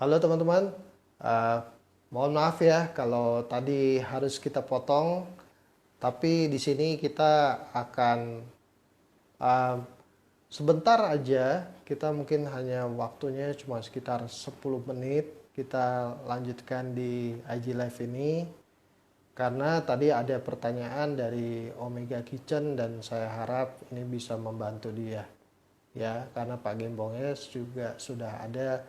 Halo teman-teman. Eh, Mohon maaf ya kalau tadi harus kita potong, tapi di sini kita akan eh, sebentar aja, kita mungkin hanya waktunya cuma sekitar 10 menit kita lanjutkan di IG Live ini karena tadi ada pertanyaan dari Omega Kitchen dan saya harap ini bisa membantu dia ya, karena Pak Gembonges juga sudah ada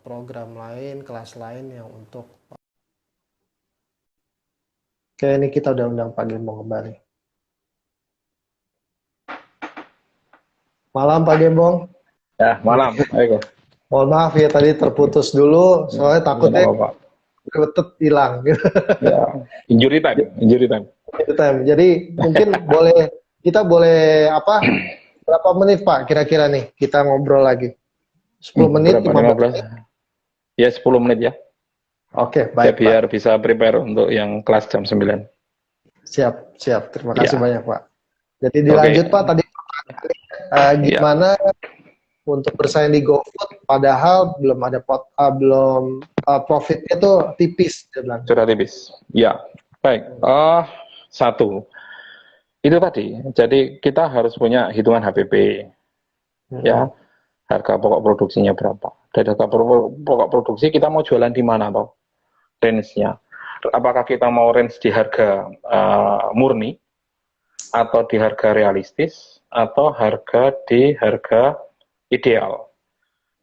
program lain, kelas lain yang untuk. Oke, ini kita udah undang Pak Gembong kembali. Malam Pak Gembong. Ya, Ini malam. Ayo. mohon maaf ya tadi terputus dulu, Ya, soalnya ya, nggak takutnya apa-apa. kebetulan hilang gitu. Ya, injury time, injury time. Jadi mungkin kita boleh apa? Berapa menit Pak kira-kira nih kita ngobrol lagi? 10 menit, Berapa? 15 15? menit? Ya, 10 menit ya. Oke, Saya baik Pak. biar bisa prepare untuk yang kelas jam 9. Siap, siap. Terima kasih Ya, banyak Pak. Jadi dilanjut oke. Pak tadi, Ya, gimana untuk bersaing di GoFood padahal belum ada profitnya tuh tipis dia bilang. sudah tipis. Ya, baik. Satu, itu tadi. Jadi kita harus punya hitungan HPP. Hmm. Ya, harga pokok produksinya berapa. Dari harga pokok produksi kita mau jualan di mana toh? Range-nya. Apakah kita mau range di harga murni atau di harga realistis atau di harga ideal.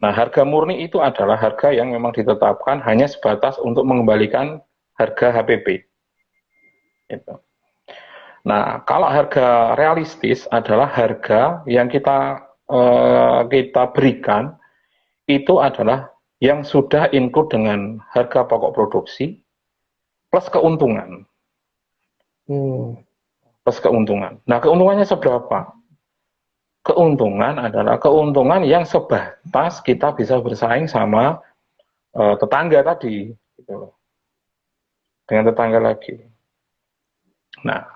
Nah, harga murni itu adalah harga yang memang ditetapkan hanya sebatas untuk mengembalikan harga HPP. Itu. Nah, kalau harga realistis adalah harga yang kita berikan itu adalah yang sudah include dengan harga pokok produksi plus keuntungan. Hmm. Plus keuntungan. Nah, keuntungannya seberapa? Keuntungan adalah keuntungan yang sebatas kita bisa bersaing sama tetangga tadi, gitu, dengan tetangga lagi. Nah,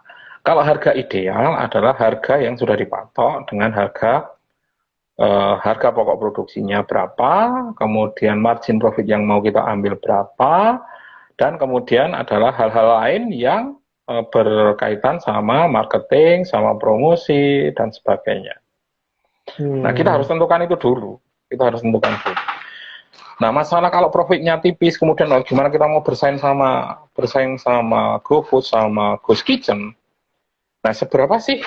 kalau harga ideal adalah harga yang sudah dipatok dengan harga pokok produksinya berapa, kemudian margin profit yang mau kita ambil berapa, dan kemudian adalah hal-hal lain yang berkaitan sama marketing, sama promosi, dan sebagainya. Nah, kita harus Hmm. tentukan itu dulu. Kita harus tentukan dulu. Nah, masalah kalau profitnya tipis, kemudian gimana kita mau bersaing sama GoFood, sama Ghost Kitchen. Nah, seberapa sih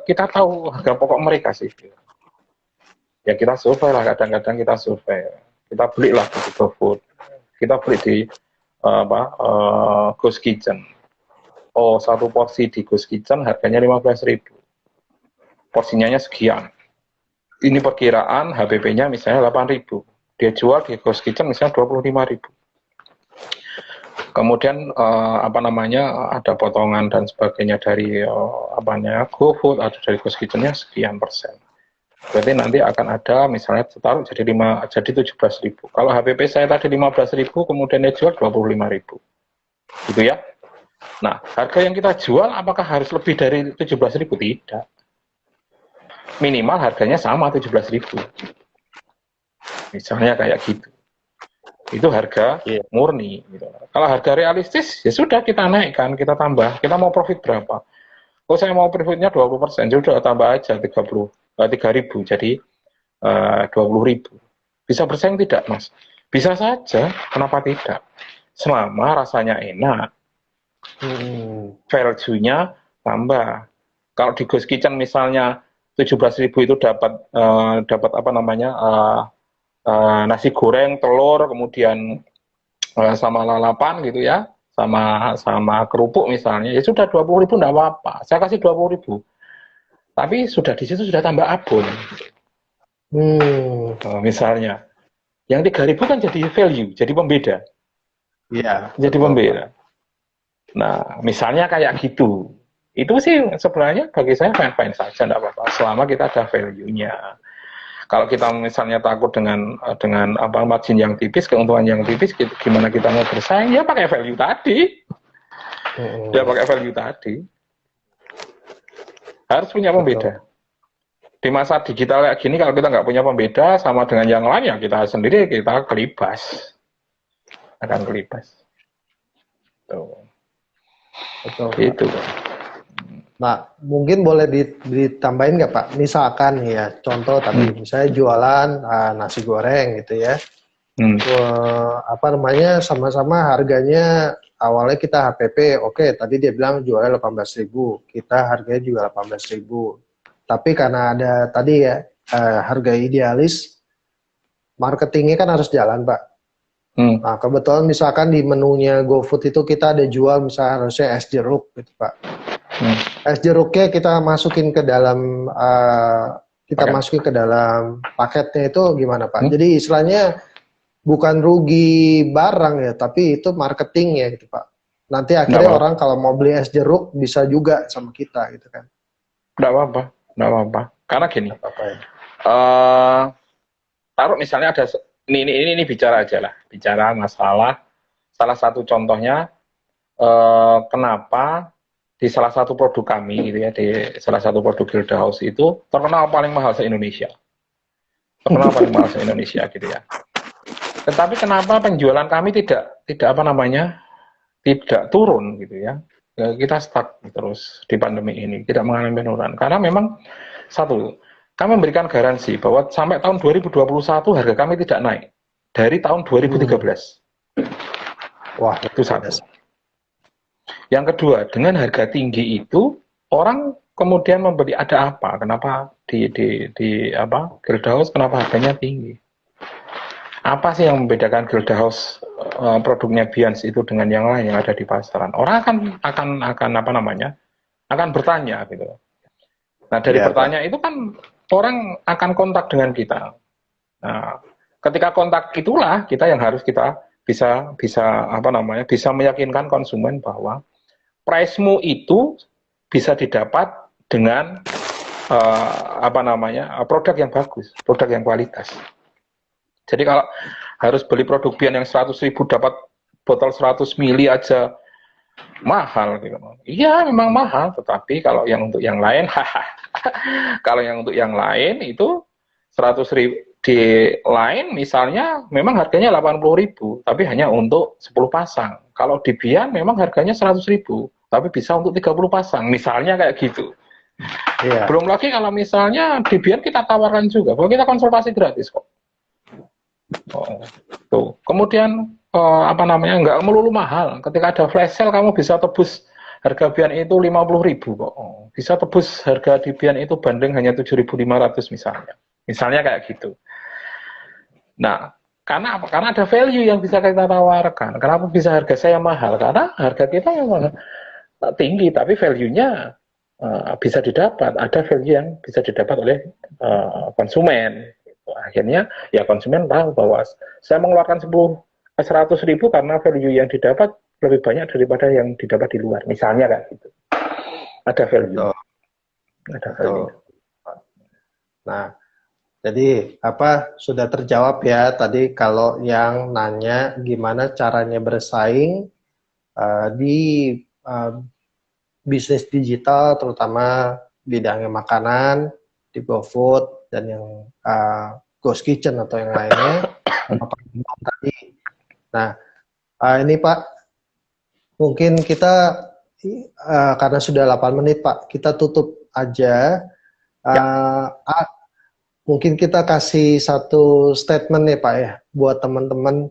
kita tahu harga pokok mereka sih? Ya kita survei lah, kadang-kadang kita survei. Kita beli lah di GoFood. Kita beli di Ghost Kitchen. Oh, satu porsi di Ghost Kitchen harganya 15.000. Porsinya sekian. Ini perkiraan HPP-nya misalnya 8.000. Dia jual di Ghost Kitchen misalnya 25.000. Kemudian ada potongan dan sebagainya dari GoFood atau dari Ghost Kitchen-nya sekian persen. Berarti nanti akan ada misalnya taruh jadi 17.000. Kalau HPP saya tadi 15.000, kemudian dia jual 25.000. Gitu ya. Nah, harga yang kita jual apakah harus lebih dari 17.000? Tidak. Minimal harganya sama 17.000. Misalnya kayak gitu. Itu harga Iya. murni. Gitu. Kalau harga realistis, ya sudah kita naikkan, kita tambah. Kita mau profit berapa? Oh, saya mau profitnya 20%, sudah tambah aja 3.000 jadi 20.000. Bisa bersaing tidak, Mas? Bisa saja, kenapa tidak? Selama rasanya enak, Hmm. value-nya tambah. Kalau di Ghost Kitchen misalnya 17.000 itu dapat apa namanya nasi goreng, telur, kemudian sama lalapan gitu ya, sama sama kerupuk misalnya, ya sudah 20.000 enggak apa-apa. Saya kasih 20.000. Tapi sudah di situ sudah tambah abon. Hmm. Misalnya, yang 3.000 kan jadi value, jadi pembeda. Iya, Jadi betul Pak. pembeda. Nah, misalnya kayak gitu. Itu sih sebenarnya bagi saya fine-fine saja, enggak apa-apa. Selama kita ada value-nya. Kalau kita misalnya takut dengan apa margin yang tipis, keuntungan yang tipis, gimana kita mau bersaing? Ya pakai value tadi. Ya Hmm. pakai value tadi. Harus punya Betul. pembeda. di masa digital kayak gini kalau kita nggak punya pembeda sama dengan yang lain ya kita sendiri kita kelibas, akan kelibas. Tuh, Betul, Pak. gitu. Nah, mungkin boleh ditambahin nggak Pak? Misalkan nih ya, contoh tadi, misalnya jualan nasi goreng gitu ya. Hmm. Apa namanya, sama-sama harganya awalnya kita HPP, oke, tadi dia bilang jualnya 18.000, kita harganya juga 18.000. Tapi karena ada tadi ya, harga idealis, marketingnya kan harus jalan Pak. Nah, kebetulan misalkan di menunya GoFood itu kita ada jual misalnya harusnya es jeruk gitu Pak. Es jeruknya kita masukin ke dalam paketnya itu gimana Pak? Jadi istilahnya bukan rugi barang ya, tapi itu marketingnya gitu Pak. Nanti akhirnya orang kalau mau beli es jeruk bisa juga sama kita gitu kan. Nggak apa-apa. Karena gini, taruh misalnya ada ini bicara aja lah, bicara masalah salah satu contohnya kenapa di salah satu produk kami gitu ya, di salah satu produk Gilda House itu terkenal paling mahal se-Indonesia. Terkenal paling mahal se-Indonesia gitu ya. Tetapi kenapa penjualan kami tidak apa namanya? Tidak turun gitu ya. Kita stuck terus di pandemi ini, tidak mengalami penurunan. Karena memang satu, kami memberikan garansi bahwa sampai tahun 2021 harga kami tidak naik dari tahun 2013. Wah, itu satu. Yang kedua, dengan harga tinggi itu orang kemudian membeli ada apa? Kenapa di Gilda House kenapa harganya tinggi? Apa sih yang membedakan Gilda House produknya Bians itu dengan yang lain yang ada di pasaran? Orang akan apa namanya? Akan bertanya gitu. Nah, dari pertanyaan itu kan orang akan kontak dengan kita. Nah, ketika kontak itulah kita yang harus kita bisa apa namanya? Bisa meyakinkan konsumen bahwa price-mu itu bisa didapat dengan apa namanya? Produk yang bagus, produk yang kualitas. Jadi kalau harus beli produk Bian yang 100.000 dapat botol 100 mili aja mahal gitu. Iya memang mahal, tetapi kalau yang untuk yang lain kalau yang untuk yang lain itu 100.000 di lain misalnya memang harganya 80.000, tapi hanya untuk 10 pasang. Kalau di Bian memang harganya 100.000, tapi bisa untuk 30 pasang. Misalnya kayak gitu. Yeah. Belum lagi kalau misalnya di Bian kita tawarkan juga, bahwa kita konsultasi gratis kok. Tuh. Kemudian apa namanya nggak melulu mahal. Ketika ada flash sale kamu bisa tebus harga Bian itu 50.000 kok. Bisa tebus harga di Bian itu bandeng hanya 7.500 misalnya. Misalnya kayak gitu. Nah, karena apa? Karena ada value yang bisa kita tawarkan. Kenapa bisa harga saya mahal? Karena harga kita memang tinggi, tapi value-nya bisa didapat. Ada value yang bisa didapat oleh konsumen. Akhirnya ya konsumen tahu bahwa saya mengeluarkan 100.000 karena value yang didapat lebih banyak daripada yang didapat di luar. Misalnya kayak gitu. Ada value. Ada value. Nah, jadi apa sudah terjawab ya tadi kalau yang nanya gimana caranya bersaing di bisnis digital terutama bidangnya makanan di GoFood dan yang Ghost Kitchen atau yang lainnya tadi. Nah, ini Pak, mungkin kita karena sudah 8 menit Pak, kita tutup aja. Mungkin kita kasih satu statement nih Pak ya, buat teman-teman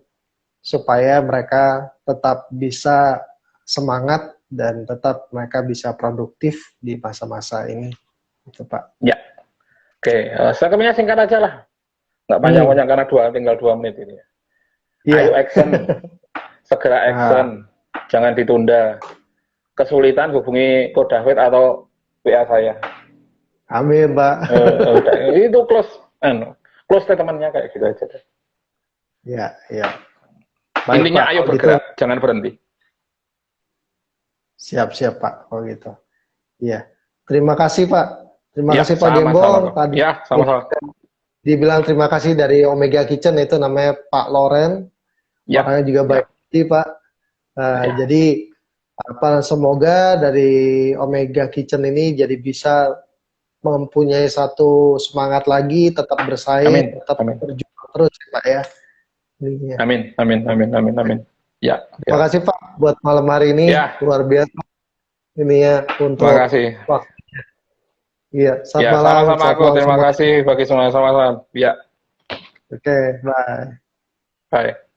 supaya mereka tetap bisa semangat dan tetap mereka bisa produktif di masa-masa ini. Itu Pak. Ya. Oke, statementnya singkat aja lah. Nggak panjang-panjang karena tinggal 2 menit ini. Ayo action, segera action, jangan ditunda. Kesulitan hubungi Ko David atau WA saya. Amin, Pak. Itu close statementnya kayak gitu aja. Ya, ya. Baik, intinya Pak, ayo bergerak, gitu, jangan berhenti. Siap, Pak. Oh gitu. Iya. Terima kasih, Pak. Terima kasih Pak Gembong. Tadi ya, sama-sama. Dibilang terima kasih dari Omega Kitchen, itu namanya Pak Loren. Ya. Orangnya juga baik, Pak. Jadi semoga dari Omega Kitchen ini jadi bisa mempunyai satu semangat lagi, tetap bersaing, Amin, tetap amin, berjuang terus ya Pak ya. Iya. amin, amin, amin, amin, amin. Ya, Terima ya, kasih Pak buat malam hari ini, ya. luar biasa ini ya Terima untuk kasih. waktu. Iya, selamat Ya, malam, sama-sama selamat aku. malam Terima semua. kasih bagi semua sama-sama. Ya, Oke, bye. bye.